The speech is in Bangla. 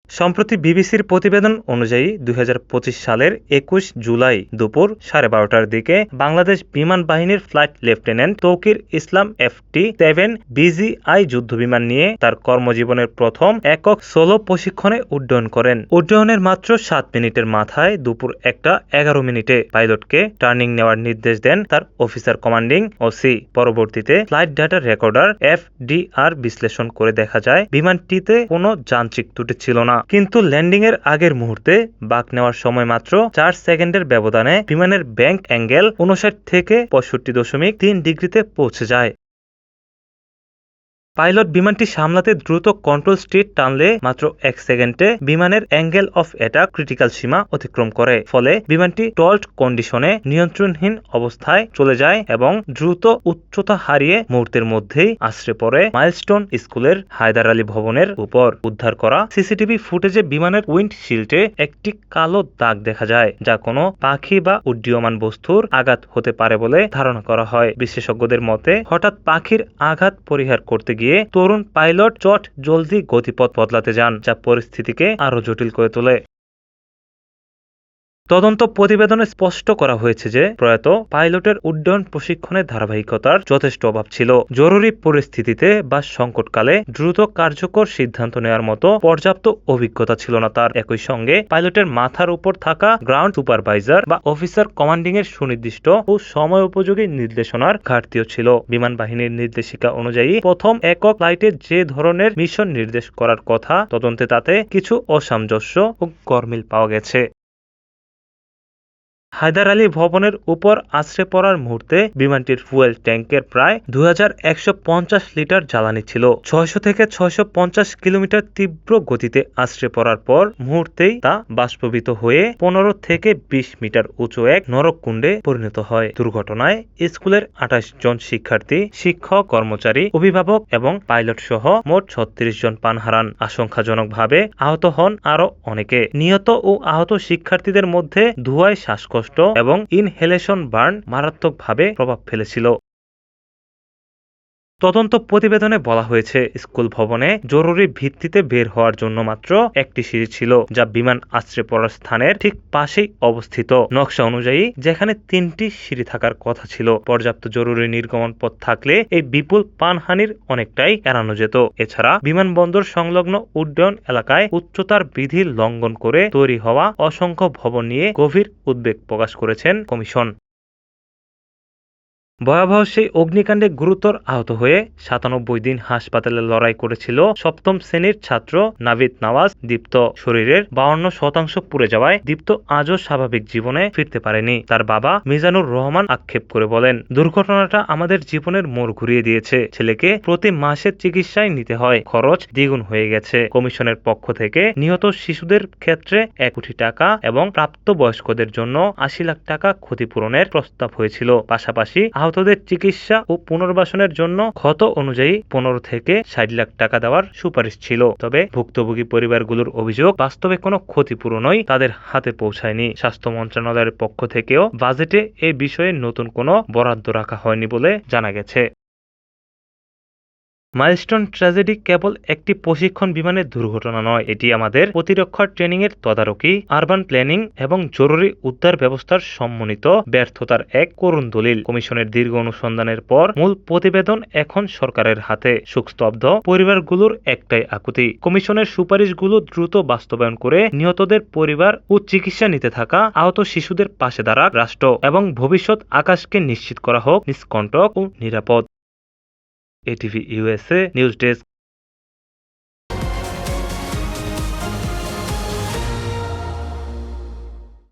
সম্প্রতি বিবিসির প্রতিবেদন অনুযায়ী ২০২৫ সালের ২১ জুলাই দুপুর ১২:৩০টার দিকে বাংলাদেশ বিমান বাহিনীর ফ্লাইট লেফটেন্যান্ট তৌকির ইসলাম FT-7 BGI যুদ্ধবিমান নিয়ে তার কর্মজীবনের প্রথম একক সোলো প্রশিক্ষণে উড্ডয়ন করেন। উড্ডয়নের মাত্র ৭ মিনিটের মাথায় দুপুর ১:১১ পাইলটকে টার্নিং নেওয়ার নির্দেশ দেন তার অফিসার কমান্ডিং OC। পরবর্তীতে ফ্লাইট ডাটা রেকর্ডার FDR বিশ্লেষণ করে দেখা যায় বিমানটিতে কোনো যান্ত্রিক ত্রুটি ছিল না। কিন্তু ল্যান্ডিং এর আগের মুহূর্তে বাঁক নেওয়ার সময় মাত্র ৪ সেকেন্ডের ব্যবধানে বিমানের ব্যাংক অ্যাঙ্গেল ৫৯ থেকে ৬৫.৩ ডিগ্রিতে পৌঁছে যায়। পাইলট বিমানটি সামলাতে দ্রুত কন্ট্রোল স্টিক টানলে মাত্র ১ সেকেন্ডে বিমানের অ্যাঙ্গেল অফ অ্যাটাক ক্রিটিক্যাল সীমা অতিক্রম করে। ফলে বিমানটি টল্ড কন্ডিশনে নিয়ন্ত্রণহীন অবস্থায় চলে যায় এবং দ্রুত উচ্চতা হারিয়ে মুহূর্তের মধ্যেই আছড়ে পড়ে মাইলস্টোন স্কুলের হায়দার আলী ভবনের উপর। উদ্ধার করা সিসিটিভি ফুটেজে বিমানের উইন্ডশিল্ডে একটি কালো দাগ দেখা যায়, যা কোনো পাখি বা উড্ডীয়মান বস্তুর আঘাত হতে পারে বলে ধারণা করা হয়। বিশেষজ্ঞদের মতে হঠাৎ পাখির আঘাত পরিহার করতে গিয়ে তরুণ পাইলট চট জলদি গতিপথ বদলাতে যান, যা পরিস্থিতিকে আরো জটিল করে তোলে। তদন্ত প্রতিবেদনে স্পষ্ট করা হয়েছে যে প্রয়াত পাইলটের উড্ডয়ন প্রশিক্ষণের ধারাবাহিকতার যথেষ্ট অভাব ছিল। জরুরি পরিস্থিতিতে বা সংকটকালে দ্রুত কার্যকর সিদ্ধান্ত নেওয়ার মতো পর্যাপ্ত অভিজ্ঞতা ছিল না তার। একই সঙ্গে পাইলটের মাথার উপর থাকা গ্রাউন্ড সুপারভাইজার বা অফিসার কমান্ডিং এর সুনির্দিষ্ট ও সময় উপযোগী নির্দেশনার ঘাটতিও ছিল। বিমান বাহিনীর নির্দেশিকা অনুযায়ী প্রথম একক ফ্লাইটে যে ধরনের মিশন নির্দেশ করার কথা তদন্তে তাতে কিছু অসামঞ্জস্য ও গরমিল পাওয়া গেছে। হায়দার আলী ভবনের উপর আছড়ে পড়ার মুহূর্তে বিমানটির ফুয়েল ট্যাঙ্কের প্রায় ২১৫০ লিটার জ্বালানি ছিল। ৬০০ থেকে ৬৫০ কিলোমিটার তীব্র গতিতে আছড়ে পড়ার পর মুহূর্তেই তা বাষ্পীভূত হয়ে ১৫ থেকে ২০ মিটার উঁচু এক নরককুণ্ডে পরিণত হয়। দুর্ঘটনায় স্কুলের ২৮ জন শিক্ষার্থী, শিক্ষক, কর্মচারী, অভিভাবক এবং পাইলট সহ মোট ৩৬ জন প্রাণ হারান। আশঙ্কাজনকভাবে আহত হন আরো অনেকে। নিহত ও আহত শিক্ষার্থীদের মধ্যে ধোঁয়ায় শ্বাসকষ্ট এবং ইনহেলেশন বার্ন মারাত্মকভাবে প্রভাব ফেলেছিল। তদন্ত প্রতিবেদনে বলা হয়েছে স্কুল ভবনে জরুরি ভিত্তিতে বের হওয়ার জন্য মাত্র একটি সিঁড়ি ছিল, যা বিমান আছড়ে পড়ার স্থানের ঠিক পাশেই অবস্থিত। নকশা অনুযায়ী যেখানে ৩টি সিঁড়ি থাকার কথা ছিল, পর্যাপ্ত জরুরি নির্গমন পথ থাকলে এই বিপুল প্রাণহানির অনেকটাই এড়ানো যেত। এছাড়া বিমানবন্দর সংলগ্ন উড্ডয়ন এলাকায় উচ্চতার বিধি লঙ্ঘন করে তৈরি হওয়া অসংখ্য ভবন নিয়ে গভীর উদ্বেগ প্রকাশ করেছেন কমিশন। ভয়াবহ সেই অগ্নিকাণ্ডে গুরুতর আহত হয়ে ৯৭ দিন হাসপাতালে লড়াই করেছিল ৭ম শ্রেণীর ছাত্র নাভিদ নওয়াজ দীপ্ত। শরীরের ৫২% পুড়ে যাওয়ায় দীপ্ত আজও স্বাভাবিক জীবনে ফিরতে পারেনি। তার বাবা মিজানুর রহমান আক্ষেপ করে বলেন, দুর্ঘটনাটা আমাদের জীবনের মোড় ঘুরিয়ে দিয়েছে। ছেলেকে প্রতি মাসে চিকিৎসায় নিতে হয়, খরচ দ্বিগুণ হয়ে গেছে। কমিশনের পক্ষ থেকে নিহত শিশুদের ক্ষেত্রে ১ কোটি টাকা এবং প্রাপ্তবয়স্কদের জন্য ৮০ লাখ টাকা ক্ষতিপূরণের প্রস্তাব হয়েছিল। পাশাপাশি আহতদের চিকিৎসা ও পুনর্বাসনের জন্য ক্ষত অনুযায়ী ১৫ থেকে ৬০ লাখ টাকা দেওয়ার সুপারিশ ছিল। তবে ভুক্তভোগী পরিবারগুলোর অভিযোগ, বাস্তবে কোনো ক্ষতিপূরণই তাদের হাতে পৌঁছায়নি। স্বাস্থ্য মন্ত্রণালয়ের পক্ষ থেকেও বাজেটে এ বিষয়ে নতুন কোনো বরাদ্দ রাখা হয়নি বলে জানা গেছে। মাইলস্টোন ট্র্যাজেডি কেবল একটি প্রশিক্ষণ বিমানের দুর্ঘটনা নয়, এটি আমাদের প্রতিরক্ষা ট্রেনিং এর তদারকি, আরবান প্ল্যানিং এবং জরুরি উদ্ধার ব্যবস্থার সমন্বিত ব্যর্থতার এক করুণ দলিল। কমিশনের দীর্ঘ অনুসন্ধানের পর মূল প্রতিবেদন এখন সরকারের হাতে। শোকস্তব্ধ পরিবারগুলোর একটাই আকুতি, কমিশনের সুপারিশগুলো দ্রুত বাস্তবায়ন করে নিহতদের পরিবার ও চিকিৎসা নিতে থাকা আহত শিশুদের পাশে দাঁড়াক রাষ্ট্র এবং ভবিষ্যৎ আকাশকে নিশ্চিত করা হোক নিষ্কণ্টক ও নিরাপদ। ATV USA news desk.